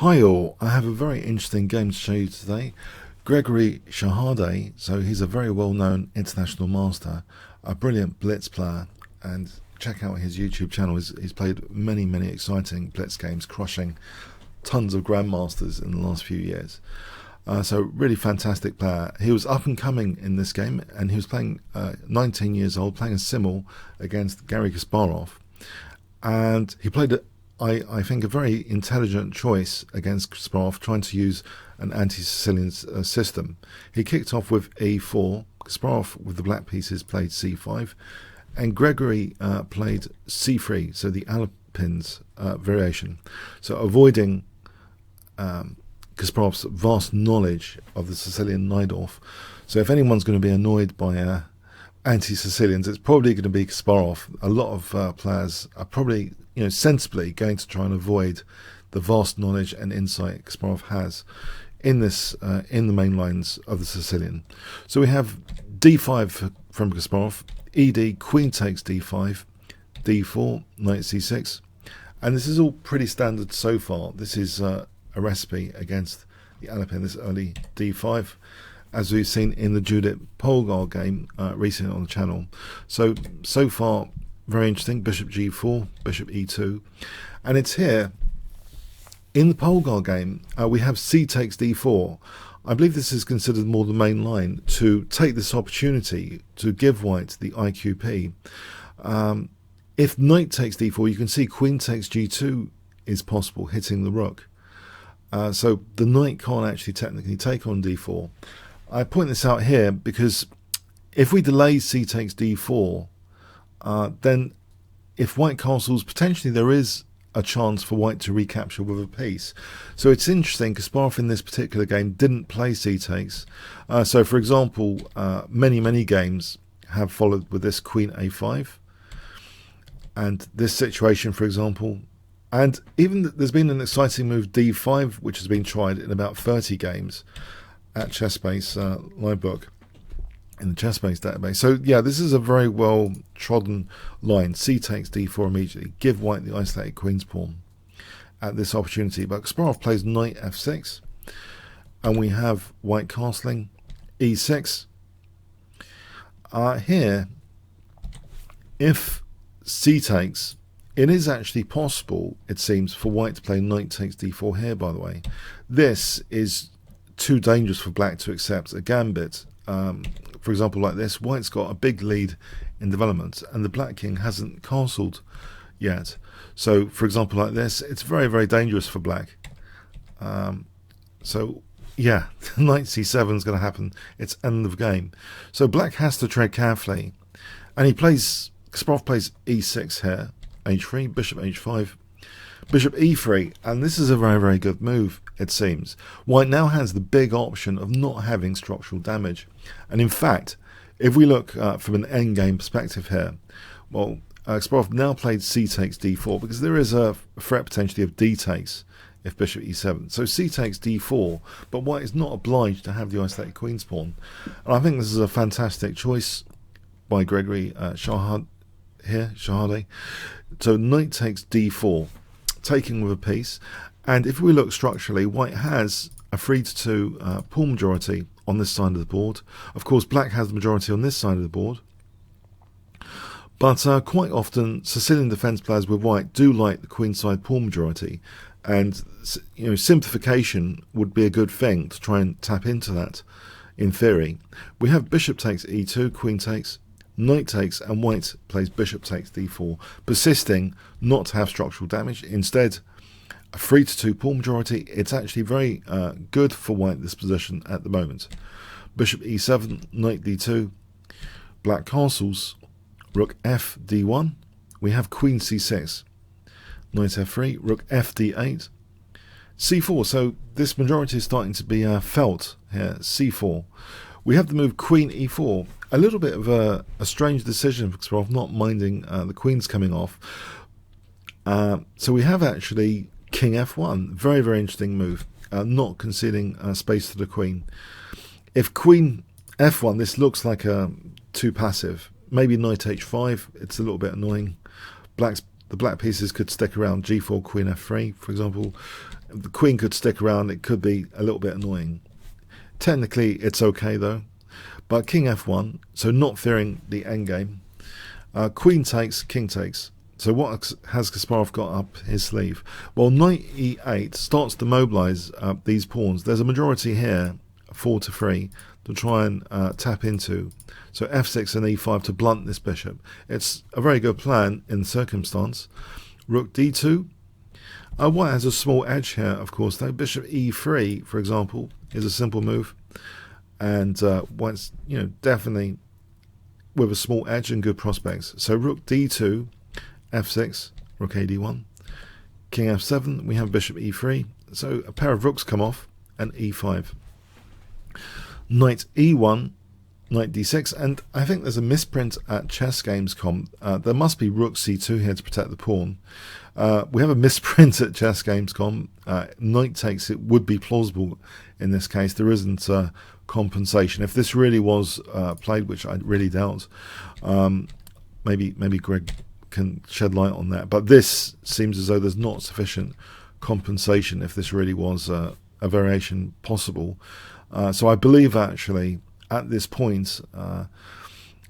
Hi all, I have a very interesting game to show you today. Gregory Shahade, so he's a very well-known international master, a brilliant blitz player, and check out his YouTube channel. He's played many exciting blitz games, crushing tons of grandmasters in the last few years. So really fantastic player. He was up and coming in this game, and he was playing 19 years old, playing a Simul against Garry Kasparov, and he played I think a very intelligent choice against Kasparov, trying to use an anti-Sicilian system. He kicked off with e4, Kasparov with the black pieces played c5, and Gregory played c3, so the Alpines variation, so avoiding Kasparov's vast knowledge of the Sicilian Najdorf. So if anyone's going to be annoyed by anti-Sicilians, it's probably going to be Kasparov. A lot of players are probably, sensibly going to try and avoid the vast knowledge and insight Kasparov has in this in the main lines of the Sicilian. So we have d5 from Kasparov, ed, queen takes d5, d4, knight c6, and this is all pretty standard so far. This is a recipe against the Alpine, this early d5, as we've seen in the Judith Polgar game recently on the channel. So far, very interesting. Bishop g4, bishop e2, and it's here in the Polgar game we have c takes d4. I believe this is considered more the main line to take this opportunity to give white the IQP. If knight takes d4, you can see queen takes g2 is possible, hitting the rook. So the knight can't actually technically take on d4. I point this out here because if we delay c takes d4, then if white castles, potentially there is a chance for white to recapture with a piece. So it's interesting, Kasparov in this particular game didn't play c takes. So for example, many games have followed with this queen a5, and this situation, for example. And even there's been an exciting move d5, which has been tried in about 30 games at ChessBase Livebook, in the ChessBase database. So yeah, this is a very well trodden line. C takes d4 immediately, give white the isolated queen's pawn at this opportunity. But Kasparov plays knight f6, and we have white castling e6. Here, if c takes, it is actually possible, it seems, for white to play knight takes d4 here, by the way. This is too dangerous for black to accept a gambit. For example, like this, white's got a big lead in development, and the black king hasn't castled yet. So, for example, like this, it's very dangerous for black. So, yeah, knight c7 is going to happen. It's end of game. So black has to tread carefully, and Kasparov plays e6 here, h3, bishop h5, bishop e3, and this is a very good move, it seems. White now has the big option of not having structural damage, and in fact, if we look from an endgame perspective here, well, Kasparov now played c takes d4 because there is a threat potentially of d takes if bishop e7. So c takes d4, but white is not obliged to have the isolated queen's pawn, and I think this is a fantastic choice by Gregory Shahade here, Shahade. So knight takes d4, taking with a piece, and if we look structurally, white has a 3-2 pawn majority on this side of the board. Of course, black has the majority on this side of the board, but quite often Sicilian defense players with white do like the queenside pawn majority, and simplification would be a good thing to try and tap into that. In theory, we have bishop takes e2, queen takes, knight takes, and white plays bishop takes d4, persisting not to have structural damage. Instead, a 3-2 pawn majority. It's actually very good for white, this position at the moment. Bishop e7, knight d2, black castles, rook f d1. We have queen c6, knight f3, rook f d8, c4. So this majority is starting to be felt here. c4. We have the move queen e4. A little bit of a strange decision for Kasparov, not minding the queens coming off. So we have actually king f1. Very interesting move, not conceding space to the queen. If queen f1, this looks like too passive. Maybe knight h5, it's a little bit annoying. Black's the black pieces could stick around. G4, Queen F3, for example. The Queen could stick around. It could be a little bit annoying. Technically, it's okay though. But King F1, so not fearing the endgame. Queen takes, King takes. So what has Kasparov got up his sleeve? Well, Knight E8 starts to mobilise these pawns. There's a majority here, 4-3, to try and tap into. So F6 and E5 to blunt this bishop. It's a very good plan in the circumstance. Rook D2. White has a small edge here, of course, though. Bishop E3, for example, is a simple move. And White's, definitely with a small edge and good prospects. So Rook D2, F6, Rook AD1, King F7, we have Bishop E3, so a pair of rooks come off, and E5. Knight E1, Knight D6, and I think there's a misprint at Chess.com. There must be Rook C2 here to protect the pawn. We have a misprint at Chess.com. Knight takes, it would be plausible in this case. There isn't compensation. If this really was played, which I really doubt, maybe Greg can shed light on that, but this seems as though there's not sufficient compensation if this really was a variation possible. So I believe actually at this point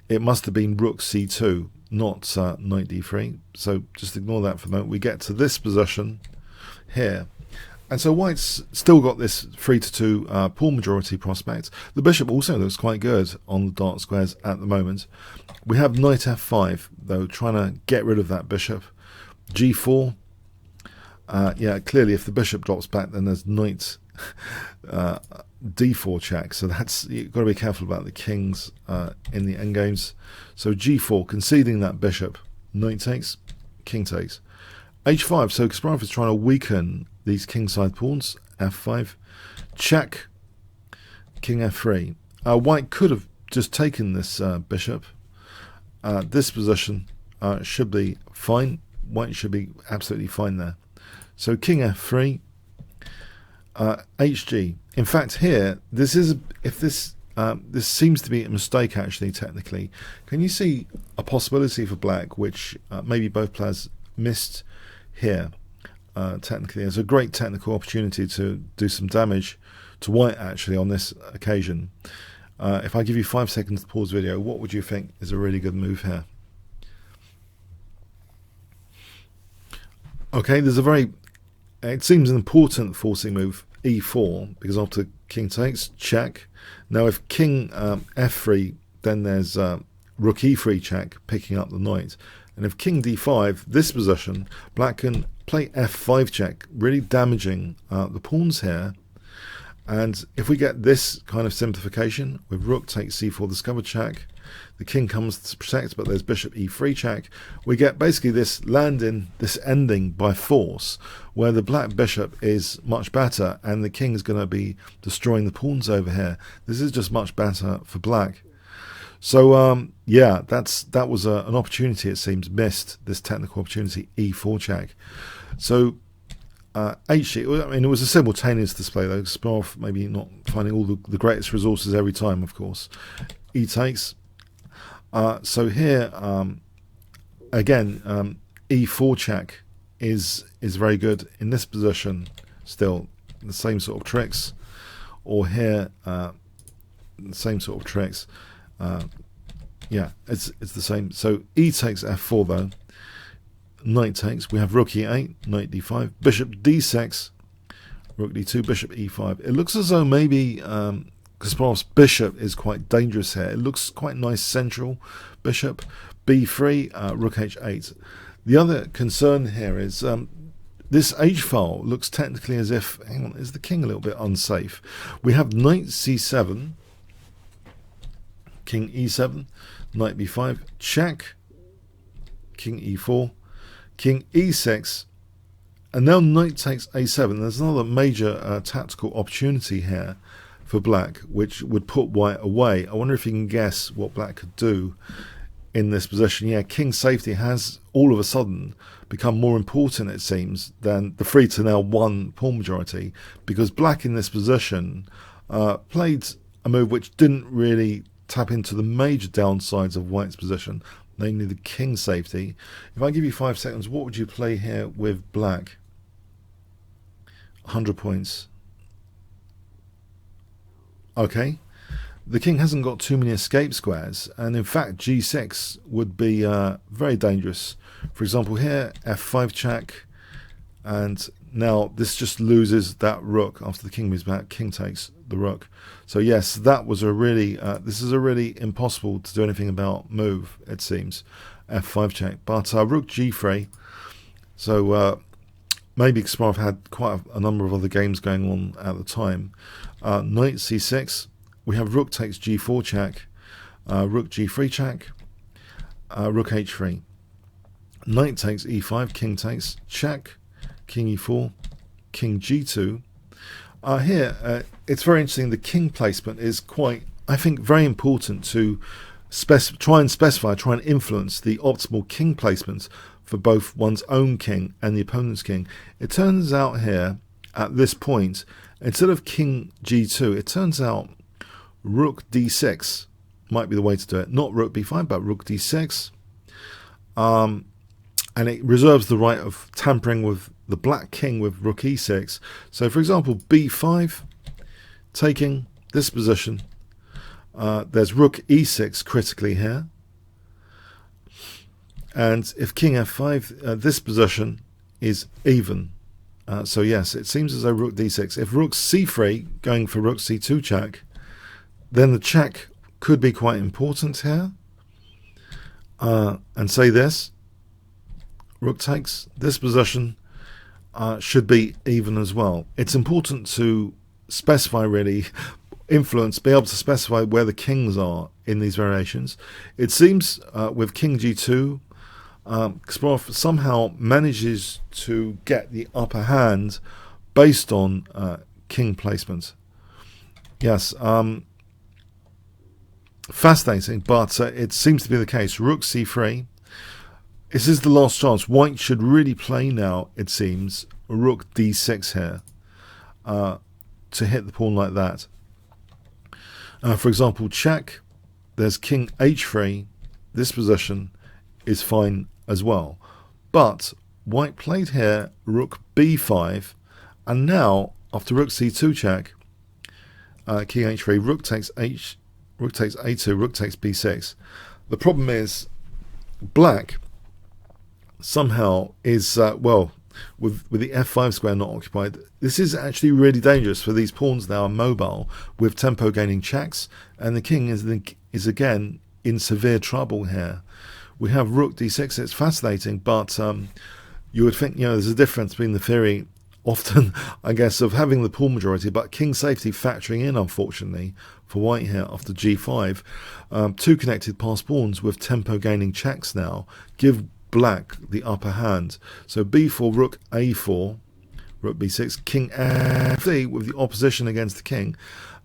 it must have been Rook C2, not Knight D3. So just ignore that for the moment. We get to this position here, and so White's still got this 3-2 pawn majority prospect. The bishop also looks quite good on the dark squares at the moment. We have Knight F5 though, trying to get rid of that bishop. G4. Yeah, clearly if the bishop drops back, then there's Knight D4 check. So that's, you've got to be careful about the kings in the endgames. So G4, conceding that bishop. Knight takes, King takes. H5. So Kasparov is trying to weaken these kingside pawns. F5, check. King F3. White could have just taken this bishop. This position should be fine. White should be absolutely fine there. So King F3, HG. In fact, here this is this seems to be a mistake actually technically. Can you see a possibility for black, which maybe both players missed here? Technically, there's a great technical opportunity to do some damage to white actually on this occasion. If I give you 5 seconds to pause video, what would you think is a really good move here? Okay, there's a very, it seems an important forcing move, E4, because after King takes, check. Now if King F3, then there's Rook E3 check, picking up the knight. And if King D5, this position, black can play F5 check, really damaging the pawns here. And if we get this kind of simplification with Rook takes C4, discovered check, the king comes to protect, but there's Bishop E3 check, we get basically this landing, this ending by force, where the black bishop is much better and the king's going to be destroying the pawns over here. This is just much better for black. So yeah, that was an opportunity, it seems, missed, this technical opportunity, E4 check. So HG, I mean, it was a simultaneous display though. Kasparov maybe not finding all the greatest resources every time, of course. E takes. So here, again, E4 check is very good in this position. Still, the same sort of tricks, or here, the same sort of tricks. Yeah, it's the same. So E takes F4 though. Knight takes. We have Rook E8, Knight D5, Bishop D6, Rook D2, Bishop E5. It looks as though maybe Kasparov's bishop is quite dangerous here. It looks quite nice central. Bishop B3, Rook H8. The other concern here is this H file looks technically as if, hang on, is the king a little bit unsafe? We have Knight C7, King E7, Knight B5, check, King E4, King E6, and now Knight takes A7. There's another major tactical opportunity here for black, which would put white away. I wonder if you can guess what black could do in this position. Yeah, King safety has all of a sudden become more important, it seems, than the 3 to now 1 pawn majority, because black in this position played a move which didn't really tap into the major downsides of white's position. namely the king safety. If I give you 5 seconds, what would you play here with black? 100 points. Okay, the king hasn't got too many escape squares, and in fact g6 would be very dangerous. For example, here f5 check, and now this just loses that rook after the king moves back. King takes the rook. So yes, that was a really this is a really impossible to do anything about move, it seems. f5 check, but rook g3. So maybe Kasparov had quite a number of other games going on at the time. Knight c6. We have rook takes g4 check, rook g3 check, rook h3. Knight takes e5, king takes check, king e4, king g2. Here, it's very interesting. The king placement is quite, I think, very important to try and influence the optimal king placement for both one's own king and the opponent's king. It turns out here, at this point, instead of king g2, it turns out rook d6 might be the way to do it. Not rook b5, but rook d6. And it reserves the right of tampering with the black king with rook e6. So, for example, b5, taking this position. There's rook e6 critically here. And if king f5, this position is even. So yes, it seems as though rook d6. If rook c3, going for rook c2 check, then the check could be quite important here. And say this, rook takes, this position should be even as well. It's important to specify, really, influence, be able to specify where the kings are in these variations. It seems with king g2, Kasparov somehow manages to get the upper hand based on king placement. Yes, fascinating, but it seems to be the case. Rook c3. This is the last chance. White should really play now, it seems, rook d6 here to hit the pawn like that. For example, check. There's king h3. This position is fine as well. But white played here rook b5, and now after rook c2 check, king h3, rook takes a2, rook takes b6. The problem is black somehow is well, with the f5 square not occupied, this is actually really dangerous for these pawns now are mobile with tempo gaining checks, and the king is again in severe trouble here. We have rook d6. It's fascinating, but you would think, there's a difference between the theory often, I guess, of having the pawn majority, but king safety factoring in, unfortunately, for white here after g5. Two connected passed pawns with tempo gaining checks now give black the upper hand. So b4, rook a4, rook b6, king f3 with the opposition against the king.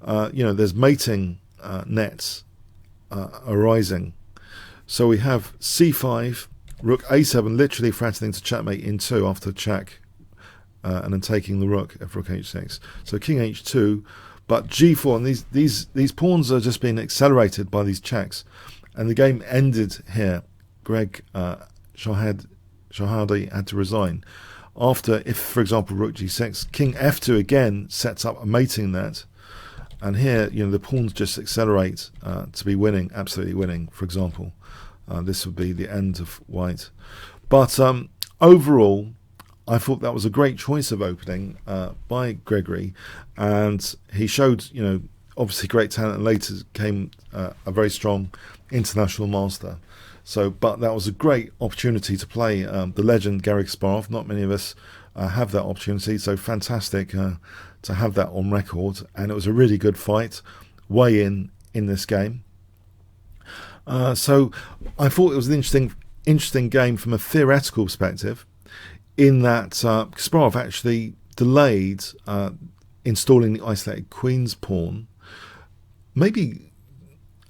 There's mating nets arising. So we have c5, rook a7, literally threatening to checkmate in 2 after check, and then taking the rook if rook h6. So king h2, but g4, and these pawns are just being accelerated by these checks, and the game ended here. Greg Shahade had to resign after, if for example rook g6, king f2 again sets up a mating net, and here the pawns just accelerate to be winning, absolutely winning. For example, this would be the end of white. But overall, I thought that was a great choice of opening by Gregory, and he showed obviously great talent, and later came a very strong international master. So, but that was a great opportunity to play the legend Garry Kasparov. Not many of us have that opportunity, so fantastic to have that on record. And it was a really good fight, way in this game. So I thought it was an interesting game from a theoretical perspective, in that Kasparov actually delayed installing the isolated queen's pawn, maybe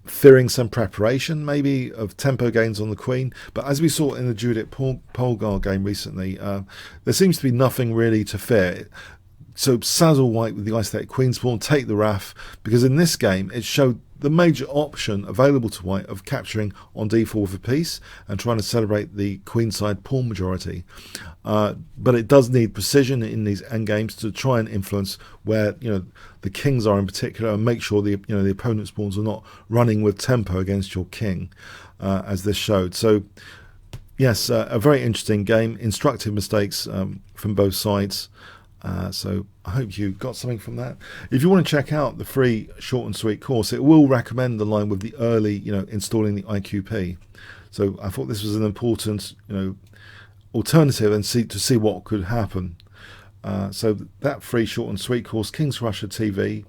fearing some preparation, maybe of tempo gains on the queen. But as we saw in the Judith Polgar game recently, there seems to be nothing really to fear. So saddle white with the isolated queen's pawn, take the raf, because in this game it showed the major option available to white of capturing on d4 with a piece and trying to celebrate the queenside pawn majority. But it does need precision in these endgames to try and influence where the kings are in particular, and make sure the opponent's pawns are not running with tempo against your king, as this showed. So yes, a very interesting game, instructive mistakes from both sides. So I hope you got something from that. If you want to check out the free short and sweet course, it will recommend the line with the early, installing the IQP. So I thought this was an important, alternative and to see what could happen. So that free short and sweet course, Kingscrusher TV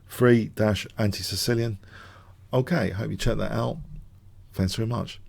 /free-anti-Sicilian. Okay, hope you check that out. Thanks very much.